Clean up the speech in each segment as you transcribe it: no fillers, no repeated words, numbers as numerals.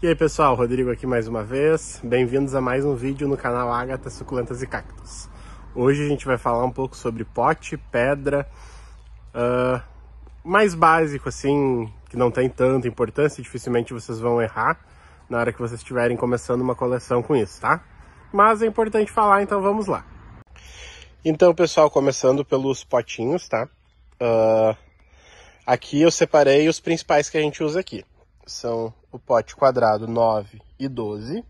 E aí pessoal, Rodrigo aqui mais uma vez, bem-vindos a mais um vídeo no canal Ágata Suculentas e Cactos. Hoje a gente vai falar um pouco sobre pote, pedra, mais básico assim, que não tem tanta importância, dificilmente vocês vão errar na hora que vocês estiverem começando uma coleção com isso, tá? Mas é importante falar, então vamos lá. Então pessoal, começando pelos potinhos, tá? Aqui eu separei os principais que a gente usa aqui. São o pote quadrado 9 e 12,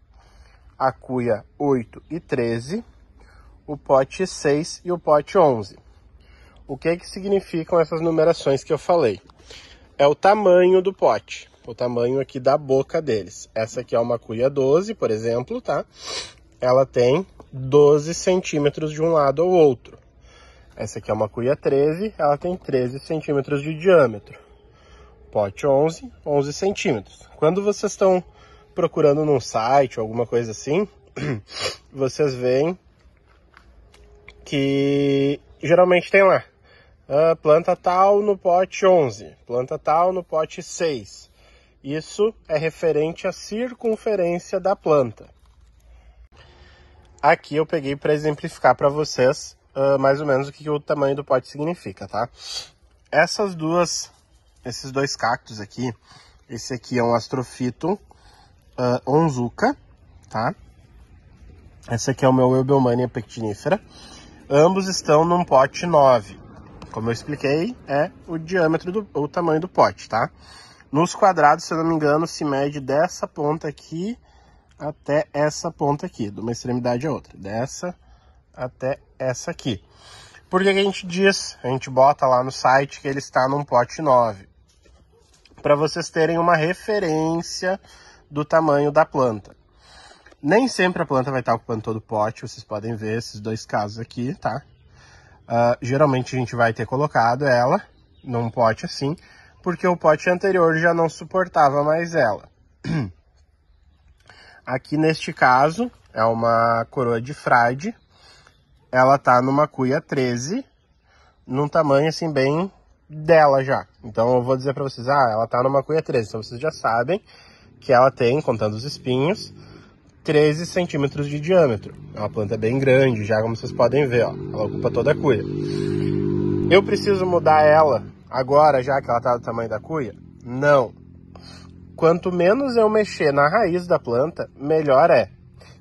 a cuia 8 e 13, o pote 6 e o pote 11. O que significam essas numerações que eu falei? É o tamanho do pote, o tamanho aqui da boca deles. Essa aqui é uma cuia 12, por exemplo, tá? Ela tem 12 centímetros de um lado ao outro. Essa aqui é uma cuia 13, ela tem 13 centímetros de diâmetro. Pote 11, 11 centímetros. Quando vocês estão procurando num site ou alguma coisa assim, vocês veem que geralmente tem lá planta tal no pote 11, planta tal no pote 6. Isso é referente à circunferência da planta. Aqui eu peguei para exemplificar para vocês mais ou menos o que o tamanho do pote significa, tá? Esses dois cactos aqui, esse aqui é um Astrophyton Onzuka, tá? Esse aqui é o meu Eubelmania pectinifera. Ambos estão num pote 9. Como eu expliquei, é o diâmetro, o tamanho do pote, tá? Nos quadrados, se eu não me engano, se mede dessa ponta aqui até essa ponta aqui, de uma extremidade a outra. Dessa até essa aqui. Por que a gente diz? A gente bota lá no site que ele está num pote 9. Para vocês terem uma referência do tamanho da planta. Nem sempre a planta vai estar ocupando todo o pote, vocês podem ver esses dois casos aqui, tá? Geralmente a gente vai ter colocado ela num pote assim, porque o pote anterior já não suportava mais ela. Aqui neste caso, é uma coroa de frade, ela tá numa cuia 13, num tamanho assim bem dela já. Então eu vou dizer pra vocês, ela tá numa cuia 13, então vocês já sabem que ela tem, contando os espinhos, 13 centímetros de diâmetro. É uma planta bem grande, já como vocês podem ver, ó, ela ocupa toda a cuia. Eu preciso mudar ela agora, já que ela tá do tamanho da cuia? Não. Quanto menos eu mexer na raiz da planta, melhor é.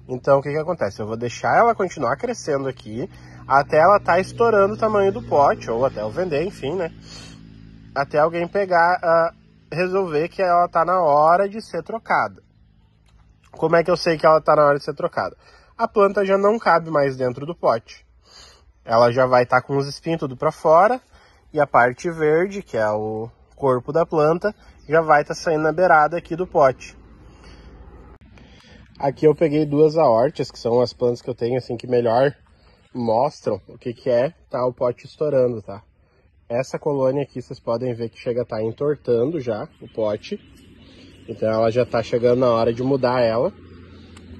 Então o que acontece? Eu vou deixar ela continuar crescendo aqui, até ela tá estourando o tamanho do pote, ou até eu vender, enfim, né? Até alguém pegar, resolver que ela tá na hora de ser trocada. Como é que eu sei que ela tá na hora de ser trocada? A planta já não cabe mais dentro do pote. Ela já vai estar com os espinhos tudo para fora, e a parte verde, que é o corpo da planta, já vai estar saindo na beirada aqui do pote. Aqui eu peguei duas aortas, que são as plantas que eu tenho assim que melhor mostram o que é tá o pote estourando, tá? Essa colônia aqui vocês podem ver que chega a estar entortando já o pote. Então ela já tá chegando na hora de mudar ela.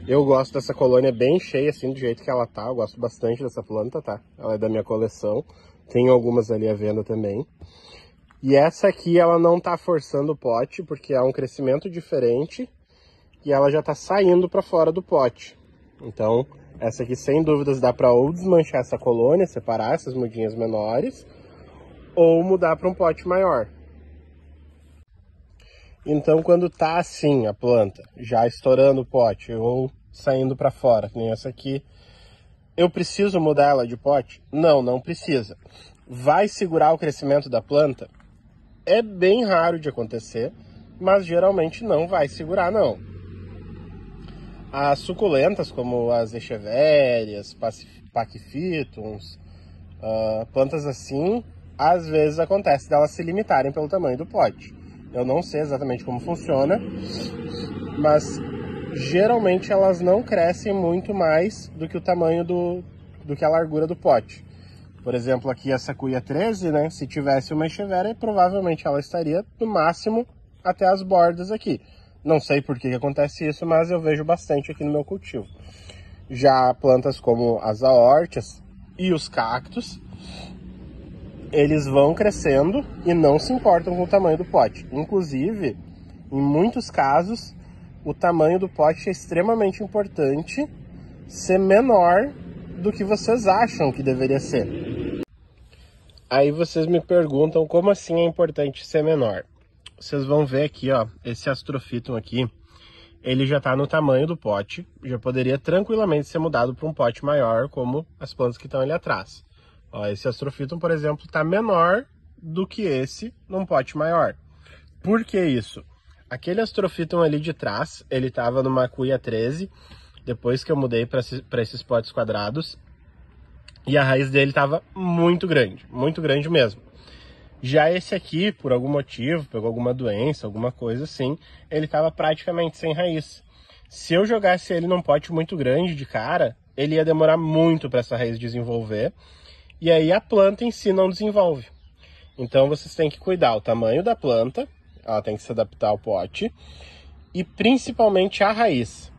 Eu gosto dessa colônia bem cheia assim do jeito que ela tá. Eu gosto bastante dessa planta, tá? Ela é da minha coleção. Tenho algumas ali à venda também. E essa aqui ela não tá forçando o pote porque é um crescimento diferente. E ela já tá saindo para fora do pote. Então essa aqui sem dúvidas dá para ou desmanchar essa colônia, separar essas mudinhas menores, ou mudar para um pote maior. Então quando tá assim a planta, já estourando o pote ou saindo para fora, que nem essa aqui, eu preciso mudar ela de pote? Não, não precisa. Vai segurar o crescimento da planta? É bem raro de acontecer, mas geralmente não vai segurar não. As suculentas, como as echevérias, pachyphytums, plantas assim, às vezes acontece delas se limitarem pelo tamanho do pote. Eu não sei exatamente como funciona, mas geralmente elas não crescem muito mais do que o tamanho do que a largura do pote. Por exemplo, aqui essa cuia 13, né? Se tivesse uma echeveria, provavelmente ela estaria no máximo até as bordas aqui. Não sei por que acontece isso, mas eu vejo bastante aqui no meu cultivo. Já plantas como as aortas e os cactos, eles vão crescendo e não se importam com o tamanho do pote. Inclusive, em muitos casos, o tamanho do pote é extremamente importante ser menor do que vocês acham que deveria ser. Aí vocês me perguntam como assim é importante ser menor. Vocês vão ver aqui, ó, esse Astrophyton aqui, ele já está no tamanho do pote, já poderia tranquilamente ser mudado para um pote maior, como as plantas que estão ali atrás. Ó, esse Astrophyton, por exemplo, está menor do que esse num pote maior. Por que isso? Aquele Astrophyton ali de trás, ele estava numa cuia 13, depois que eu mudei para esses potes quadrados, e a raiz dele estava muito grande mesmo. Já esse aqui, por algum motivo, pegou alguma doença, alguma coisa assim, ele estava praticamente sem raiz. Se eu jogasse ele num pote muito grande de cara, ele ia demorar muito para essa raiz desenvolver, e aí a planta em si não desenvolve. Então vocês têm que cuidar o tamanho da planta, ela tem que se adaptar ao pote, e principalmente a raiz.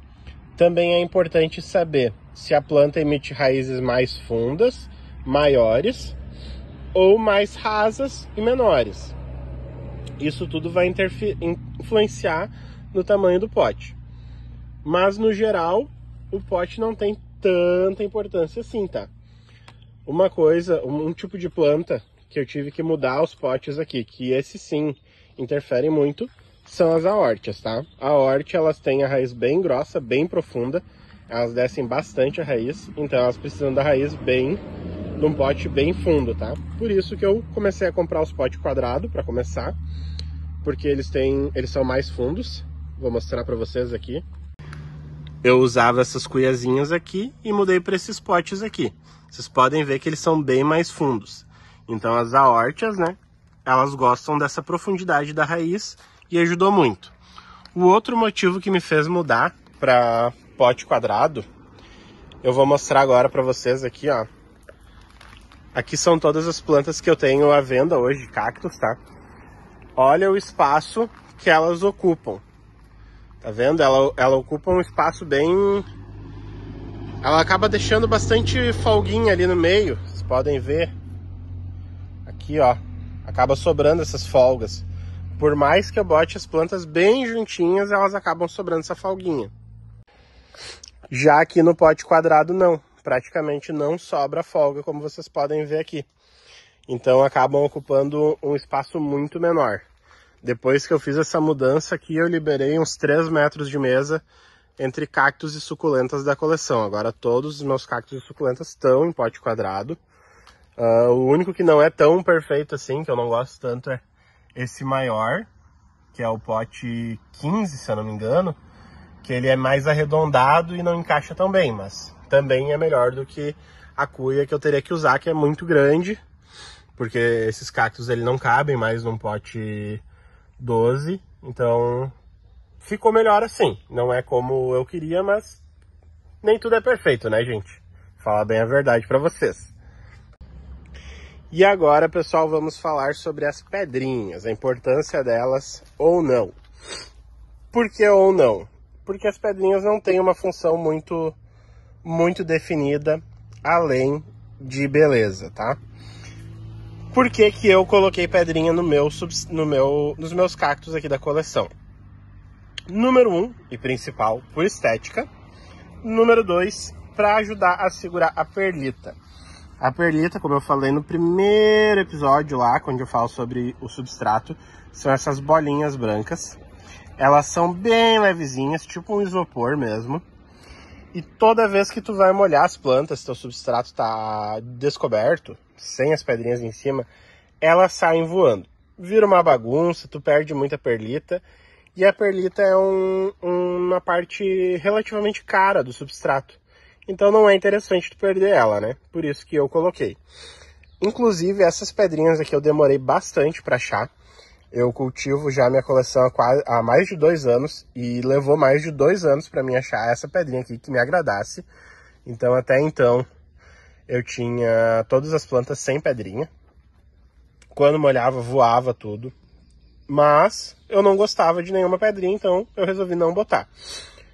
Também é importante saber se a planta emite raízes mais fundas, maiores, ou mais rasas e menores. Isso tudo vai influenciar no tamanho do pote. Mas, no geral, o pote não tem tanta importância assim, tá? Uma coisa, um tipo de planta que eu tive que mudar os potes aqui, que esse sim interferem muito, são as aórtias, tá? A aórtia, elas têm a raiz bem grossa, bem profunda, elas descem bastante a raiz, então elas precisam da raiz bem num pote bem fundo, tá? Por isso que eu comecei a comprar os potes quadrados para começar, porque eles são mais fundos. Vou mostrar para vocês aqui. Eu usava essas cuiazinhas aqui e mudei para esses potes aqui. Vocês podem ver que eles são bem mais fundos. Então as aórtias, né, elas gostam dessa profundidade da raiz e ajudou muito. O outro motivo que me fez mudar para pote quadrado, eu vou mostrar agora para vocês aqui, ó. Aqui são todas as plantas que eu tenho à venda hoje, cactos, tá? Olha o espaço que elas ocupam. Tá vendo? Ela ocupa um espaço bem... Ela acaba deixando bastante folguinha ali no meio. Vocês podem ver. Aqui, ó. Acaba sobrando essas folgas. Por mais que eu bote as plantas bem juntinhas, elas acabam sobrando essa folguinha. Já aqui no pote quadrado, não. Praticamente não sobra folga, como vocês podem ver aqui. Então acabam ocupando um espaço muito menor. Depois que eu fiz essa mudança aqui, eu liberei uns 3 metros de mesa entre cactos e suculentas da coleção. Agora todos os meus cactos e suculentas estão em pote quadrado. O único que não é tão perfeito assim, que eu não gosto tanto, é esse maior, que é o pote 15, se eu não me engano, que ele é mais arredondado e não encaixa tão bem, mas também é melhor do que a cuia que eu teria que usar, que é muito grande, porque esses cactos ele não cabem mais num pote 12, então ficou melhor assim. Não é como eu queria, mas nem tudo é perfeito, né, gente? Falar bem a verdade para vocês. E agora, pessoal, vamos falar sobre as pedrinhas, a importância delas ou não. Por que ou não? Porque as pedrinhas não têm uma função muito definida, além de beleza, tá? Por que que eu coloquei pedrinha nos meus cactos aqui da coleção? Número 1, e principal, por estética. Número 2, para ajudar a segurar a perlita. A perlita, como eu falei no primeiro episódio lá, quando eu falo sobre o substrato, são essas bolinhas brancas. Elas são bem levezinhas, tipo um isopor mesmo. E toda vez que tu vai molhar as plantas, teu substrato está descoberto, sem as pedrinhas em cima, elas saem voando. Vira uma bagunça, tu perde muita perlita. E a perlita é uma parte relativamente cara do substrato. Então não é interessante tu perder ela, né? Por isso que eu coloquei. Inclusive, essas pedrinhas aqui eu demorei bastante para achar. Eu cultivo já minha coleção há mais de 2 anos e levou mais de 2 anos para mim achar essa pedrinha aqui que me agradasse. Então, até então, eu tinha todas as plantas sem pedrinha. Quando molhava, voava tudo. Mas eu não gostava de nenhuma pedrinha, então eu resolvi não botar.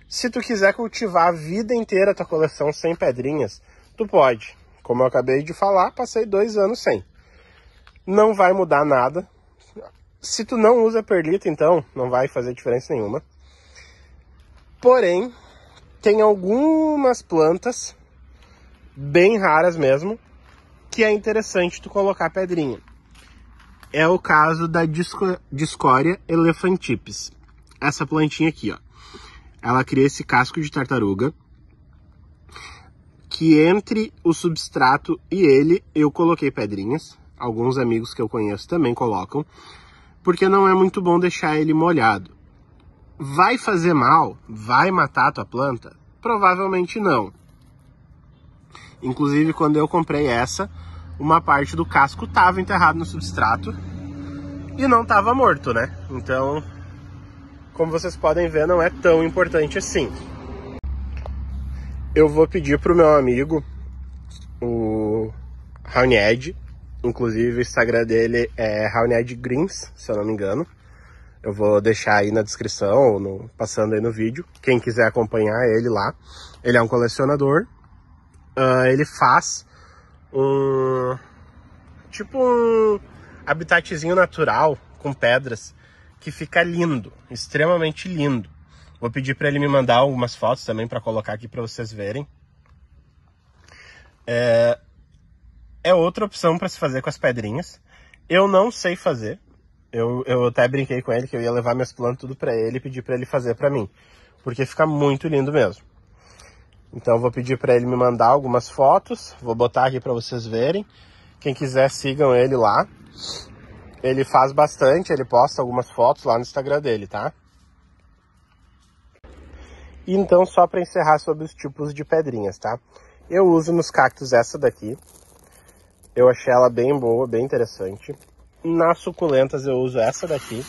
Se tu quiser cultivar a vida inteira a tua coleção sem pedrinhas, tu pode. Como eu acabei de falar, passei 2 anos sem. Não vai mudar nada. Se tu não usa perlita, então, não vai fazer diferença nenhuma. Porém, tem algumas plantas, bem raras mesmo, que é interessante tu colocar pedrinha. É o caso da Discorea elephantippus. Essa plantinha aqui, ó. Ela cria esse casco de tartaruga, que entre o substrato e ele eu coloquei pedrinhas. Alguns amigos que eu conheço também colocam, porque não é muito bom deixar ele molhado. Vai fazer mal? Vai matar a tua planta? Provavelmente não. Inclusive, quando eu comprei essa, uma parte do casco estava enterrado no substrato e não estava morto, né? Então, como vocês podem ver, não é tão importante assim. Eu vou pedir pro meu amigo, o Rauned, inclusive o Instagram dele é Rauned Greens, se eu não me engano. Eu vou deixar aí na descrição, passando aí no vídeo, quem quiser acompanhar ele lá. Ele é um colecionador, ele faz um habitatzinho natural com pedras que fica lindo, extremamente lindo. Vou pedir para ele me mandar algumas fotos também para colocar aqui para vocês verem. É outra opção para se fazer com as pedrinhas. Eu não sei fazer. Eu até brinquei com ele que eu ia levar minhas plantas tudo para ele e pedir para ele fazer para mim, porque fica muito lindo mesmo. Então eu vou pedir para ele me mandar algumas fotos, vou botar aqui para vocês verem. Quem quiser, sigam ele lá. Ele faz bastante, ele posta algumas fotos lá no Instagram dele, tá? Então, só para encerrar sobre os tipos de pedrinhas, tá? Eu uso nos cactos essa daqui. Eu achei ela bem boa, bem interessante. Nas suculentas eu uso essa daqui,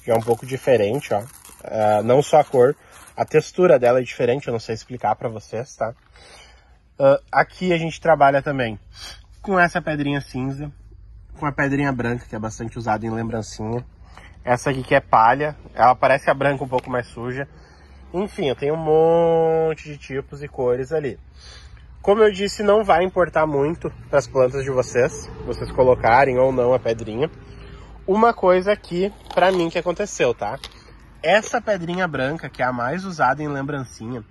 que é um pouco diferente, ó. Não só a cor, a textura dela é diferente, eu não sei explicar para vocês, tá? Aqui a gente trabalha também com essa pedrinha cinza, com a pedrinha branca, que é bastante usada em lembrancinha. Essa aqui que é palha, ela parece a branca um pouco mais suja. Enfim, eu tenho um monte de tipos e cores ali. Como eu disse, não vai importar muito para as plantas de vocês colocarem ou não a pedrinha. Uma coisa aqui, para mim, que aconteceu, tá? Essa pedrinha branca, que é a mais usada em lembrancinha,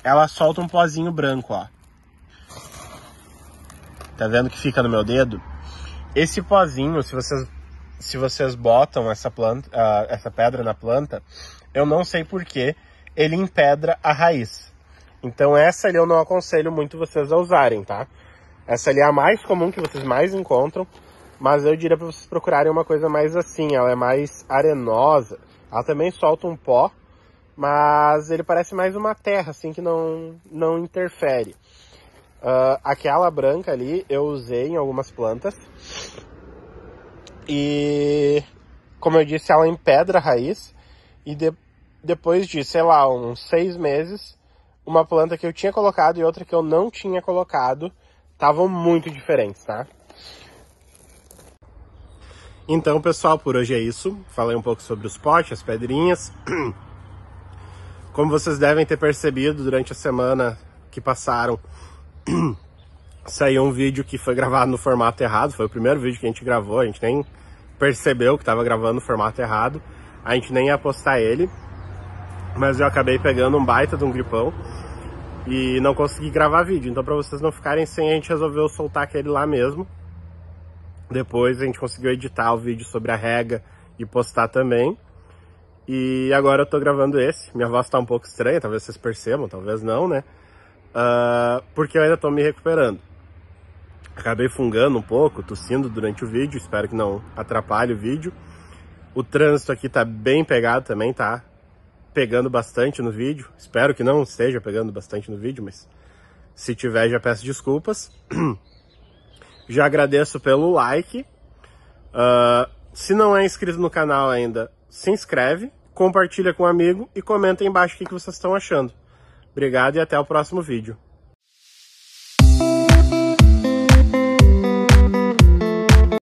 ela solta um pozinho branco, ó. Tá vendo que fica no meu dedo? Esse pozinho, se vocês botam essa pedra na planta, eu não sei porquê, ele empedra a raiz. Então essa ali eu não aconselho muito vocês a usarem, tá? Essa ali é a mais comum que vocês mais encontram, mas eu diria para vocês procurarem uma coisa mais assim, ela é mais arenosa. Ela também solta um pó, mas ele parece mais uma terra, assim, que não interfere. Aquela branca ali eu usei em algumas plantas. E, como eu disse, ela empedra a raiz. E depois de, sei lá, uns 6 meses, uma planta que eu tinha colocado e outra que eu não tinha colocado estavam muito diferentes, tá? Então, pessoal, por hoje é isso. Falei um pouco sobre os potes, as pedrinhas. Como vocês devem ter percebido durante a semana que passaram, saiu um vídeo que foi gravado no formato errado. Foi o primeiro vídeo que a gente gravou, a gente nem percebeu que estava gravando no formato errado. A gente nem ia postar ele, mas eu acabei pegando um baita de um gripão e não consegui gravar vídeo. Então, para vocês não ficarem sem, a gente resolveu soltar aquele lá mesmo. Depois a gente conseguiu editar o vídeo sobre a rega e postar também. E agora eu tô gravando esse. Minha voz tá um pouco estranha, talvez vocês percebam, talvez não, né? Porque eu ainda tô me recuperando. Acabei fungando um pouco, tossindo durante o vídeo, espero que não atrapalhe o vídeo. O trânsito aqui tá bem pegado também, tá pegando bastante no vídeo. Espero que não esteja pegando bastante no vídeo, mas se tiver, já peço desculpas. Já agradeço pelo like. Se não é inscrito no canal ainda, se inscreve, compartilha com um amigo e comenta aí embaixo o que vocês estão achando. Obrigado e até o próximo vídeo.